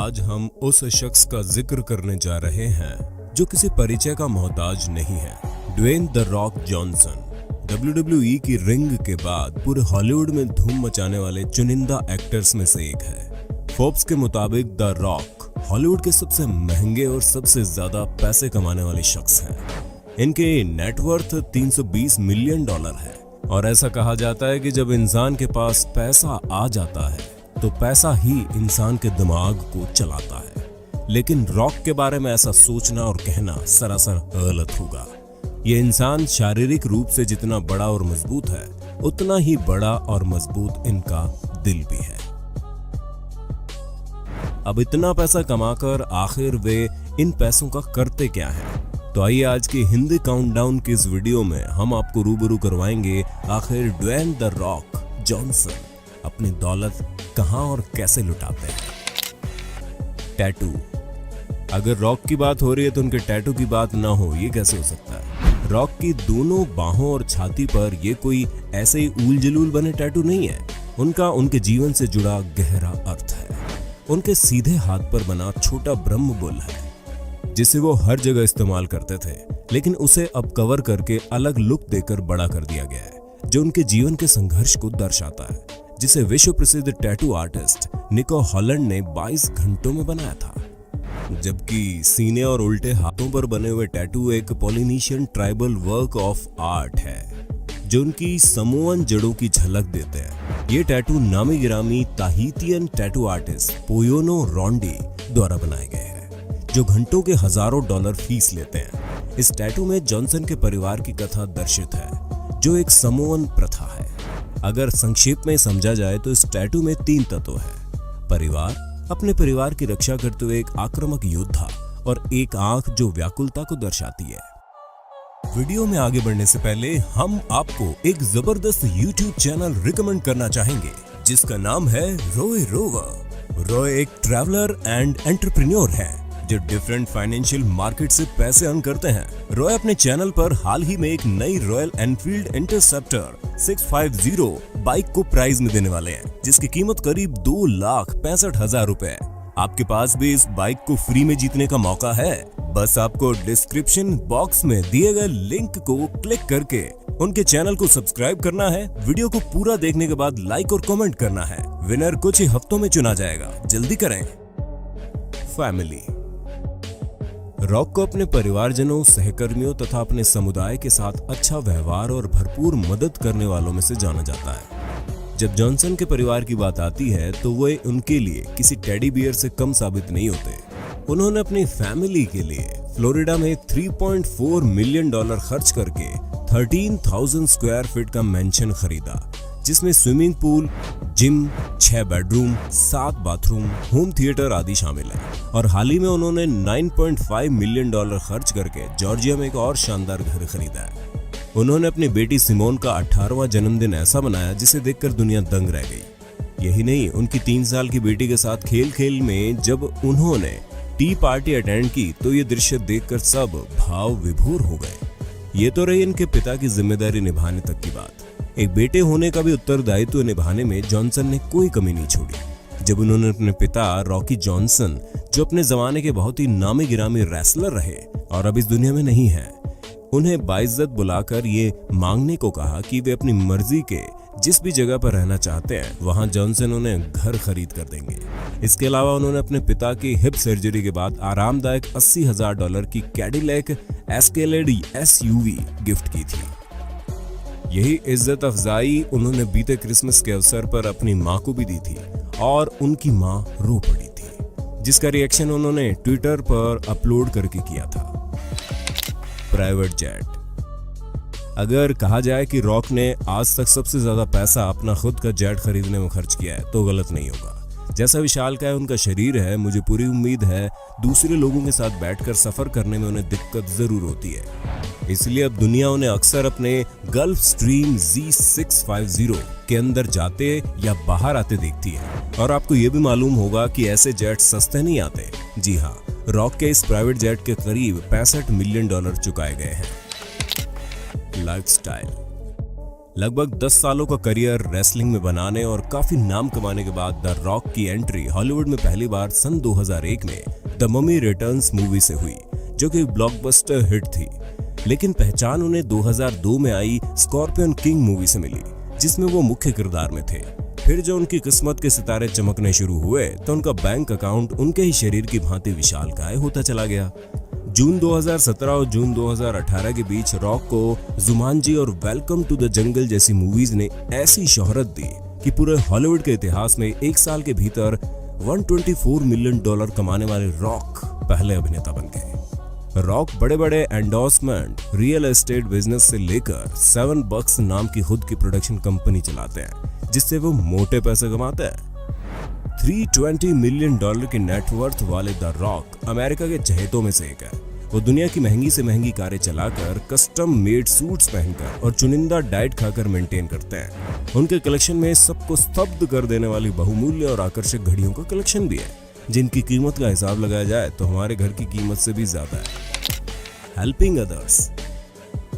आज हम उस शख्स का जिक्र करने जा रहे हैं जो किसी परिचय का मोहताज नहीं है। Dwayne the Rock Johnson WWE की रिंग के बाद पूरे हॉलीवुड में धूम मचाने वाले चुनिंदा एक्टर्स में से एक है। फोर्ब्स के मुताबिक द रॉक हॉलीवुड के सबसे महंगे और सबसे ज्यादा पैसे कमाने वाले शख्स हैं। इनके नेटवर्थ $320 मिलियन है और ऐसा कहा जाता है कि जब इंसान के पास पैसा आ जाता है तो पैसा ही इंसान के दिमाग को चलाता है। लेकिन रॉक के बारे में ऐसा सोचना और कहना सरासर गलत होगा। ये इंसान शारीरिक रूप से जितना बड़ा और मजबूत है उतना ही बड़ा और मजबूत इनका दिल भी है। अब इतना पैसा कमाकर आखिर वे इन पैसों का करते क्या है? तो आइए आज की हिंदी काउंटडाउन की इस वीडियो में हम आपको रूबरू करवाएंगे आखिर ड्वेन द रॉक जॉनसन अपनी दौलत कहां और कैसे लुटाते हैं। टैटू। अगर रॉक की बात हो रही है तो उनके टैटू की बात ना हो, ये कैसे हो सकता है? रॉक की दोनों बाहों और छाती पर ये कोई ऐसे ही ऊल जलूल बने टैटू नहीं है। उनका उनके जीवन से जुड़ा गहरा अर्थ है। उनके सीधे हाथ पर बना छोटा ब्रह्म बुल है जिसे वो हर जगह इस्तेमाल करते थे, लेकिन उसे अब कवर करके अलग लुक देकर बड़ा कर दिया गया है जो उनके जीवन के संघर्ष को दर्शाता है, जिसे विश्व प्रसिद्ध टैटू आर्टिस्ट निको हॉलैंड ने 22 घंटों में बनाया था। जबकि सीने और उल्टे हाथों पर बने हुए टैटू एक Polynesian tribal work of art है जो उनकी समोअन जड़ों की झलक देते हैं। ये टैटू नामी गिरामी ताहितियन टैटू आर्टिस्ट पोयोनो रोंडी द्वारा बनाए गए हैं जो घंटों के हजारों डॉलर फीस लेते हैं। इस टैटू में जॉनसन के परिवार की कथा दर्शित है जो एक समोअन प्रथा है। अगर संक्षेप में समझा जाए तो इस टैटू में 3 तत्व है: परिवार, अपने परिवार की रक्षा करते हुए एक आक्रामक योद्धा और एक आंख जो व्याकुलता को दर्शाती है। वीडियो में आगे बढ़ने से पहले हम आपको एक जबरदस्त YouTube चैनल रिकमेंड करना चाहेंगे जिसका नाम है रॉय रोवर। रॉय एक ट्रैवलर एंड एंटरप्रेन्योर है जो डिफरेंट फाइनेंशियल मार्केट से पैसे अर्न करते हैं। रॉय अपने चैनल पर हाल ही में एक नई रॉयल एनफील्ड इंटरसेप्टर 650 बाइक को प्राइज में देने वाले हैं जिसकी कीमत करीब 2,65,000 रुपए है। आपके पास भी इस बाइक को फ्री में जीतने का मौका है। बस आपको डिस्क्रिप्शन बॉक्स में दिए गए लिंक को क्लिक करके उनके चैनल को सब्सक्राइब करना है। वीडियो को पूरा देखने के बाद लाइक और कमेंट करना है। विनर कुछ ही हफ्तों में चुना जाएगा, जल्दी करें। फैमिली। रॉक को अपने परिवारजनों, सहकर्मियों तथा अपने समुदाय के साथ अच्छा व्यवहार और भरपूर मदद करने वालों में से जाना जाता है। जब जॉनसन के परिवार की बात आती है तो वे उनके लिए किसी टेडी बियर से कम साबित नहीं होते। उन्होंने अपनी फैमिली के लिए फ्लोरिडा में $3.4 मिलियन खर्च करके 13,000 स्क्वायर फीट का मैंशन खरीदा जिसमें swimming pool, gym, 6 bedroom, 7 bathroom, home theatre आदि शामिल है। और हाल ही में उन्होंने $9.5 मिलियन खर्च करके जॉर्जिया में एक और शानदार घर खरीदा है। उन्होंने अपनी बेटी सिमोन का 18वां जन्मदिन ऐसा मनाया जिसे देखकर दुनिया दंग रह गई। यही नहीं, उनकी 3 साल की बेटी के साथ खेल खेल में जब उन्होंने टी पार्टी अटेंड की तो ये दृश्य देखकर सब भाव विभोर हो गए। ये तो रही इनके पिता की जिम्मेदारी निभाने तक की बात। एक बेटे होने का भी उत्तरदायित्व निभाने में जॉनसन ने कोई कमी नहीं छोड़ी। जब उन्होंने अपने पिता रॉकी जॉनसन, जो अपने जमाने के बहुत ही नामी गिरामी रेसलर रहे और अब इस दुनिया में नहीं है, उन्हें बाइज्जत बुलाकर ये मांगने को कहा कि वे अपनी मर्जी के जिस भी जगह पर रहना चाहते हैं वहां जॉनसन उन्हें घर खरीद कर देंगे। इसके अलावा उन्होंने अपने पिता की हिप सर्जरी के बाद आरामदायक $80,000 की कैडिलैक एस्केलेड SUV गिफ्ट की थी। यही इज्जत अफजाई उन्होंने बीते क्रिसमस के अवसर पर अपनी मां को भी दी थी और उनकी मां रो पड़ी थी, जिसका रिएक्शन उन्होंने ट्विटर पर अपलोड करके किया था। Private jet. अगर कहा जाए कि रॉक ने आज तक सबसे ज्यादा पैसा अपना खुद का जेट खरीदने में खर्च किया है तो गलत नहीं होगा। जैसा विशालकाय उनका शरीर है, मुझे पूरी उम्मीद है दूसरे लोगों के साथ बैठकर सफर करने में उन्हें दिक्कत जरूर होती है। इसलिए अब दुनिया उन्हें अक्सर अपने गल्फ स्ट्रीम Z650 के अंदर जाते या बाहर आते देखती है। और आपको ये भी मालूम होगा कि ऐसे जेट सस्ते नहीं आते। जी हाँ, रॉक के इस प्राइवेट जेट के करीब $65 मिलियन चुकाए गए हैं। लाइफस्टाइल। लगभग 10 सालों का करियर रेसलिंग में बनाने और काफी नाम कमाने के बाद द रॉक की एंट्री हॉलीवुड में पहली बार सन 2001 में द ममी रिटर्न्स मूवी से हुई, जो कि ब्लॉकबस्टर हिट थी। लेकिन पहचान उन्हें 2002 में आई स्कॉर्पियन किंग मूवी से मिली, जिसमें वो मुख्य किरदार में थे। फिर जो उनकी किस्मत के सितारे चमकने शुरू हुए तो उनका बैंक अकाउंट उनके ही शरीर की भांति विशालकाय होता चला गया। जून 2017 और जून 2018 के बीच रॉक को जुमांजी और वेलकम टू द जंगल जैसी मूवीज ने ऐसी शोहरत दी कि पूरे हॉलीवुड के इतिहास में एक साल के भीतर $124 मिलियन कमाने वाले रॉक पहले अभिनेता बन गए। रॉक बड़े बड़े एंडोर्समेंट, रियल एस्टेट बिजनेस से लेकर 7 बक्स नाम की खुद की प्रोडक्शन कंपनी चलाते हैं, जिससे वो मोटे पैसे कमाते हैं। $320 मिलियन की नेटवर्थ वाले द रॉक अमेरिका के चहेतों में से एक है। वो दुनिया की महंगी से महंगी कारें चलाकर, कस्टम मेड सूट्स पहनकर और चुनिंदा डाइट खाकर मेंटेन करते हैं। उनके कलेक्शन में सबको स्तब्ध कर देने वाली बहुमूल्य और आकर्षक घड़ियों का कलेक्शन भी है, जिनकी कीमत का हिसाब लगाया जाए तो हमारे घर की कीमत से भी ज्यादा है। Helping others.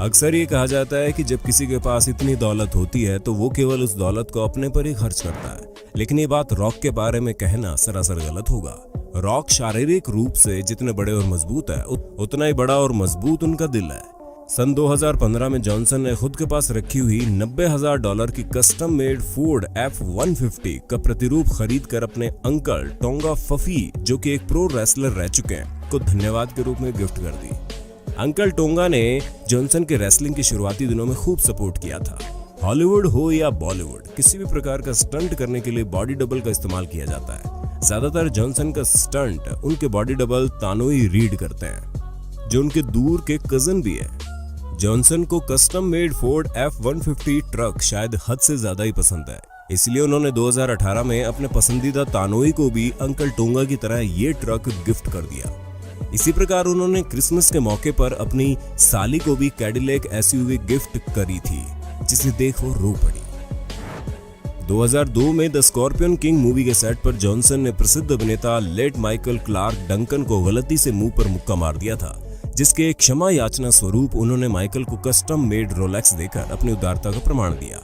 अक्सर ये कहा जाता है कि जब किसी के पास इतनी दौलत होती है तो वो केवल उस दौलत को अपने पर ही खर्च करता है, लेकिन ये बात रॉक के बारे में कहना सरासर गलत होगा। रॉक शारीरिक रूप से जितने बड़े और मजबूत है, उतना ही बड़ा और मजबूत उनका दिल है। सन 2015 में जॉनसन ने खुद के पास रखी हुई $90,000 की कस्टम मेड फोर्ड F-150 का प्रतिरूप खरीद कर अपने अंकल टोंगा फफी, जो कि एक प्रो रेसलर रह चुके हैं, को धन्यवाद के रूप में गिफ्ट कर दी। अंकल टोंगा ने जॉनसन के रेसलिंग के शुरुआती दिनों में खूब सपोर्ट किया था। हॉलीवुड हो या बॉलीवुड, किसी भी प्रकार का स्टंट करने के लिए बॉडी डबल का इस्तेमाल किया जाता है। ज्यादातर जॉनसन का स्टंट उनके बॉडी डबल तानोई रीड करते हैं, जो उनके दूर के कजन भी है। जॉनसन को custom made Ford F-150 truck शायद हद से ज्यादा ही पसंद है, इसलिए उन्होंने 2018 में अपने पसंदीदा तानोई को भी अंकल टोंगा की तरह ये ट्रक गिफ्ट कर दिया। इसी प्रकार उन्होंने क्रिसमस के मौके पर अपनी साली को भी कैडिलैक SUV गिफ्ट करी थी, जिसे देख वो रो पड़ी। 2002 में द स्कॉर्पियन किंग मूवी के सेट पर जॉनसन ने प्रसिद्ध अभिनेता लेट माइकल क्लार्क डंकन को गलती से मुंह पर मुक्का मार दिया था, जिसके क्षमा याचना स्वरूप उन्होंने माइकल को कस्टम मेड रोलेक्स देकर अपनी उदारता का प्रमाण दिया।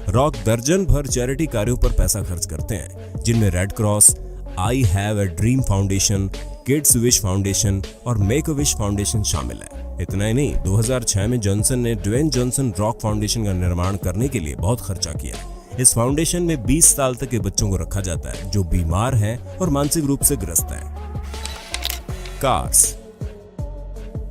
रॉक दर्जन भर चैरिटी कार्यों पर पैसा खर्च करते हैं, जिनमें red cross, I have a dream foundation, kids wish foundation और मेक अ विश फाउंडेशन शामिल है। इतना ही नहीं, 2006 में जॉनसन ने ड्वेन जॉनसन रॉक फाउंडेशन का निर्माण करने के लिए बहुत खर्चा किया। इस फाउंडेशन में 20 साल तक के बच्चों को रखा जाता है जो बीमार हैं और मानसिक रूप से ग्रस्त हैं। कार्स।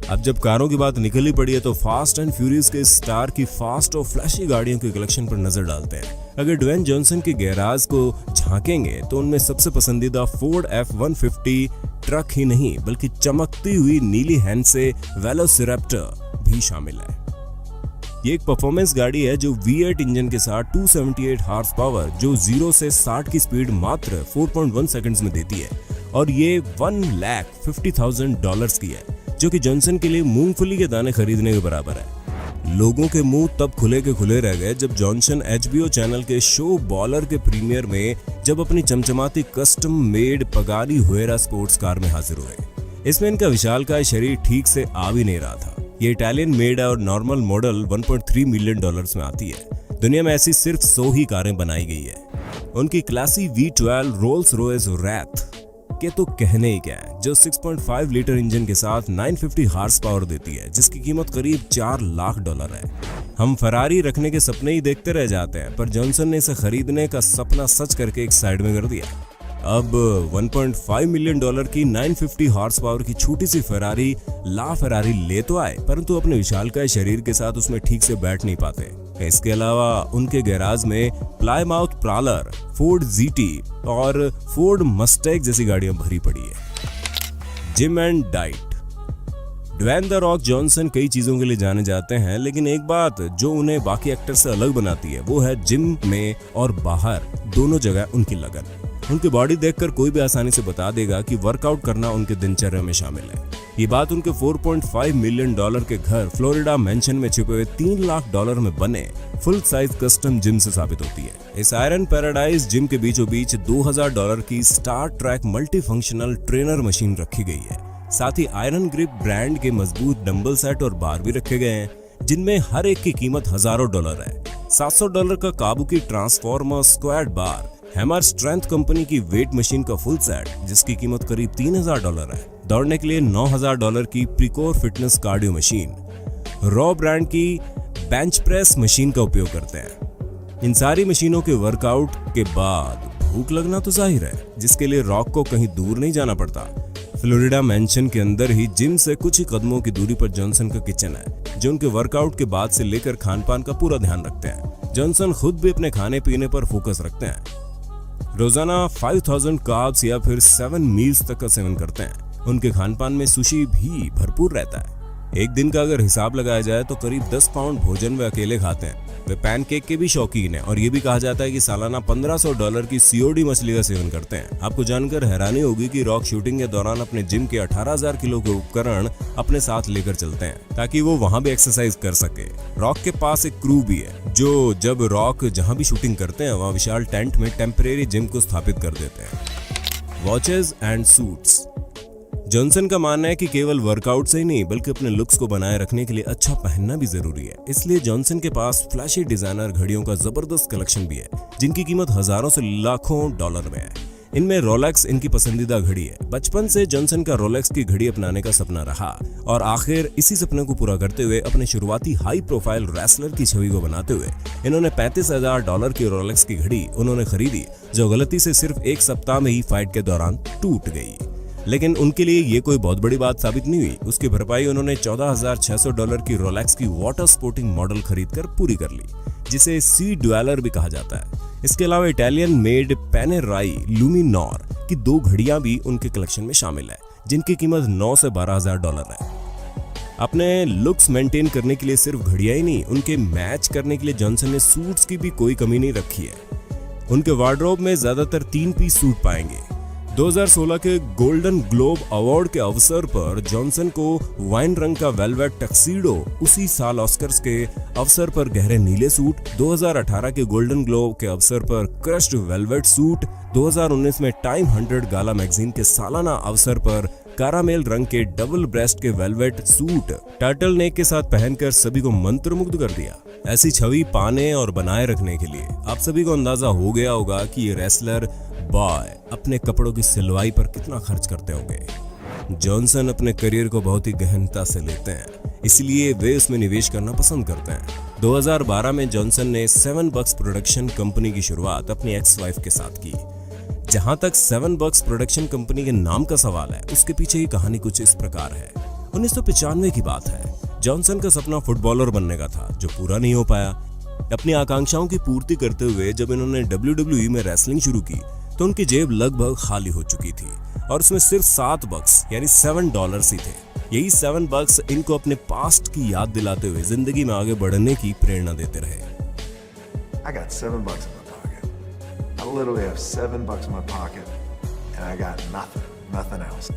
अब जब कारों की बात निकल ही पड़ी है तो फास्ट एंड फ्यूरियस के स्टार की फास्ट और फ्लैशी गाड़ियों के कलेक्शन पर नजर डालते हैं। अगर ड्वेन जॉनसन के गैराज को झांकेंगे तो उनमें सबसे पसंदीदा फोर्ड F-150 ट्रक ही नहीं बल्कि चमकती हुई नीली हैंसे वेलोसिरैप्टर भी शामिल है। ये एक परफॉर्मेंस गाड़ी है जो V8 इंजन के साथ 278 हॉर्स पावर, जो 0 से 60 की स्पीड मात्र 4.1 सेकंड्स में देती है, और ये $1,50,000 की है, जो कि जॉनसन के लिए मूंगफली के दाने खरीदने के बराबर है। लोगों के मुंह तब खुले के खुले रह गए जब जॉनसन HBO चैनल के शो बॉलर के प्रीमियर में जब अपनी चमचमाती कस्टम मेड पगारी हुएरा स्पोर्ट्स कार में हाजिर हुए। इसमें इनका विशालकाय शरीर ठीक से आ भी नहीं रहा था। ये इटालियन मेड और नॉर्मल मॉडल $1.3 मिलियन में आती है। दुनिया में ऐसी सिर्फ 100 ही कारें बनाई गई है। उनकी classy V12 Rolls Royce wrath के तो कहने ही क्या है, जो 6.5 लीटर इंजन के साथ 950 हॉर्स पावर देती है, जिसकी कीमत करीब $4 लाख है। हम फरारी रखने के सपने ही देखते रह जाते हैं, पर जॉनसन ने इसे खरीदने का सपना सच करके एक साइड में कर दिया। अब $1.5 मिलियन की 950 हॉर्स पावर की छोटी सी फरारी ले तो आए, परंतु अपने विशालकाय शरीर के साथ उसमें ठीक से बैठ नहीं पाते। इसके अलावा उनके गैराज में प्लायमाउथ प्रालर, फोर्ड GT और फोर्ड मस्टैग जैसी गाड़ियां भरी पड़ी है। Gym and diet. Dwayne the Rock Johnson कई चीजों के लिए जाने जाते हैं, लेकिन एक बात जो उन्हें बाकी एक्टर से अलग बनाती है वो है जिम में और बाहर दोनों जगह उनकी लगन। उनकी बॉडी देखकर कोई भी आसानी से बता देगा कि वर्कआउट करना उनके दिनचर्या में शामिल है। ये बात उनके $4.5 मिलियन के घर फ्लोरिडा मैंशन में छिपे हुए $3 लाख में बने फुल साइज कस्टम जिम से साबित होती है। इस आयरन पैराडाइज जिम के बीचों बीच $2,000 की Star Trek multi functional trainer machine रखी गई है। साथ ही आयरन ग्रिप ब्रांड के मजबूत डंबल सेट और बार भी रखे गए हैं, जिनमें हर एक की कीमत हजारों डॉलर है। $700 का काबुकी ट्रांसफॉर्मर स्क्वाड बार, हैमर स्ट्रेंथ कंपनी की वेट मशीन का फुल सेट जिसकी कीमत करीब $3000 है, दौड़ने के लिए $9000 की प्रीकोर फिटनेस कार्डियो मशीन, रॉ ब्रांड की बेंच प्रेस मशीन का उपयोग करते हैं। इन सारी मशीनों के वर्कआउट के बाद भूख लगना तो जाहिर है, जिसके लिए रॉक को कहीं दूर नहीं जाना पड़ता। फ्लोरिडा मैंशन के अंदर ही जिम से कुछ ही कदमों की दूरी पर जॉनसन का किचन है, जो उनके वर्कआउट के बाद से लेकर खान पान का पूरा ध्यान रखते हैं। जॉनसन खुद भी अपने खाने पीने पर फोकस रखते हैं। रोजाना 5000 कार्ब्स या फिर 7 मील्स तक का सेवन करते हैं। उनके खान पान में सुशी भी भरपूर रहता है। एक दिन का अगर हिसाब लगाया जाए तो करीब 10 पाउंड भोजन वे अकेले खाते हैं। वे पैनकेक के भी शौकीन हैं और ये भी कहा जाता है कि सालाना $1500 की सीओडी मछली का सेवन करते हैं। आपको जानकर हैरानी होगी कि रॉक शूटिंग के दौरान अपने जिम के 18000 किलो के उपकरण अपने साथ लेकर चलते हैं ताकि वो वहां भी एक्सरसाइज कर सके। रॉक के पास एक क्रू भी है जो जब रॉक जहां भी शूटिंग करते हैं वहां विशाल टेंट में टेम्परेरी जिम को स्थापित कर देते हैं। Watches and suits. जॉनसन का मानना है कि केवल वर्कआउट से ही नहीं बल्कि अपने लुक्स को बनाए रखने के लिए अच्छा पहनना भी जरूरी है। इसलिए जॉनसन के पास फ्लैशी डिजाइनर घड़ियों का जबरदस्त कलेक्शन भी है जिनकी कीमत हजारों से लाखों डॉलर में है। इनमें रोलेक्स इनकी पसंदीदा घड़ी है। बचपन से जॉनसन का रोलेक्स की घड़ी अपनाने का सपना रहा और आखिर इसी सपने को पूरा करते हुए अपने शुरुआती हाई प्रोफाइल रेसलर की छवि को बनाते हुए इन्होंने $35000 की रोलेक्स की घड़ी उन्होंने खरीदी, जो गलती से सिर्फ एक सप्ताह में ही फाइट के दौरान टूट गई। लेकिन उनके लिए ये कोई बहुत बड़ी बात साबित नहीं हुई। उसकी भरपाई उन्होंने $14600 की रोलेक्स की वाटर स्पोर्टिंग मॉडल खरीदकर पूरी कर ली, जिसे सी ड्वेलर भी कहा जाता है। इसके अलावा इटालियन मेड पेनेराई लुमिनोर की 2 घड़ियां भी उनके कलेक्शन में शामिल है, जिनकी कीमत $9 से $12000 है। अपने लुक्स मेंटेन करने के लिए सिर्फ घड़ियां ही नहीं, उनके मैच करने के लिए जॉनसन ने सूट्स की भी कोई कमी नहीं रखी है। उनके वार्डरोब में ज्यादातर 3 पीस सूट पाएंगे। 2016 के गोल्डन ग्लोब अवार्ड के अवसर पर जॉनसन को वाइन रंग का वेलवेट टक्सीडो, उसी साल ऑस्कर्स के अवसर पर गहरे नीले सूट, 2018 के गोल्डन ग्लोब के अवसर पर क्रश्ड वेलवेट सूट, 2019 में टाइम 100 गाला मैगजीन के सालाना अवसर पर कारामेल रंग के डबल ब्रेस्ट के वेलवेट सूट टर्टल नेक के साथ पहनकर सभी को मंत्रमुग्ध कर दिया। ऐसी छवि पाने और बनाए रखने के लिए आप सभी को अंदाजा हो गया होगा कि ये रेसलर बॉय अपने कपड़ों की सिलवाई पर कितना खर्च करते होंगे। जॉनसन अपने करियर को बहुत ही गहनता से लेते हैं, इसलिए वे उसमें निवेश करना पसंद करते हैं। 2012 में जॉनसन ने 7 बक्स प्रोडक्शन कंपनी की शुरुआत अपनी एक्स वाइफ के साथ की। जहां तक 7 बक्स प्रोडक्शन कंपनी के नाम का सवाल है, उसके पीछे की कहानी कुछ इस प्रकार है। 1995 की बात है। जॉनसन का सपना फुटबॉलर बनने का था, जो पूरा नहीं हो पाया। अपनी आकांक्षाओं की पूर्ति करते हुए जब इन्होंने WWE में रेसलिंग शुरू की तो उनकी जेब लगभग खाली हो चुकी थी और उसमें सिर्फ 7 बक्स यानी $7 ही थे। यही 7 बक्स इनको अपने पास्ट की याद दिलाते हुए जिंदगी में आगे बढ़ने की प्रेरणा देते रहे। I got $7 in my pocket. I literally have $7 in my pocket and I got nothing else.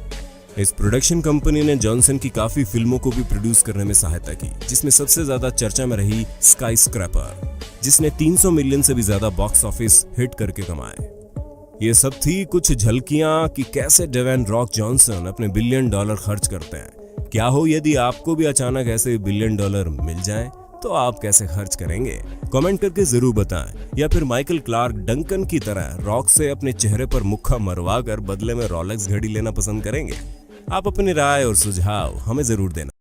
इस प्रोडक्शन कंपनी ने जॉनसन की काफी फिल्मों को भी प्रोड्यूस करने में सहायता की, जिसमें सबसे ज्यादा चर्चा में रही स्काई स्क्रैपर, जिसने 300 मिलियन से भी ज्यादा बॉक्स ऑफिस हिट करके कमाए। ये सब थी कुछ झलकियां कि कैसे डेवेन रॉक जॉनसन अपने $1 बिलियन खर्च करते हैं। क्या हो यदि आपको भी अचानक ऐसे $1 बिलियन मिल जाएं, तो आप कैसे खर्च करेंगे? कमेंट करके जरूर बताएं। या फिर माइकल क्लार्क डंकन की तरह रॉक से अपने चेहरे पर मुक्का मरवा कर बदले में रोलेक्स घड़ी लेना पसंद करेंगे? आप अपनी राय और सुझाव हमें जरूर देना।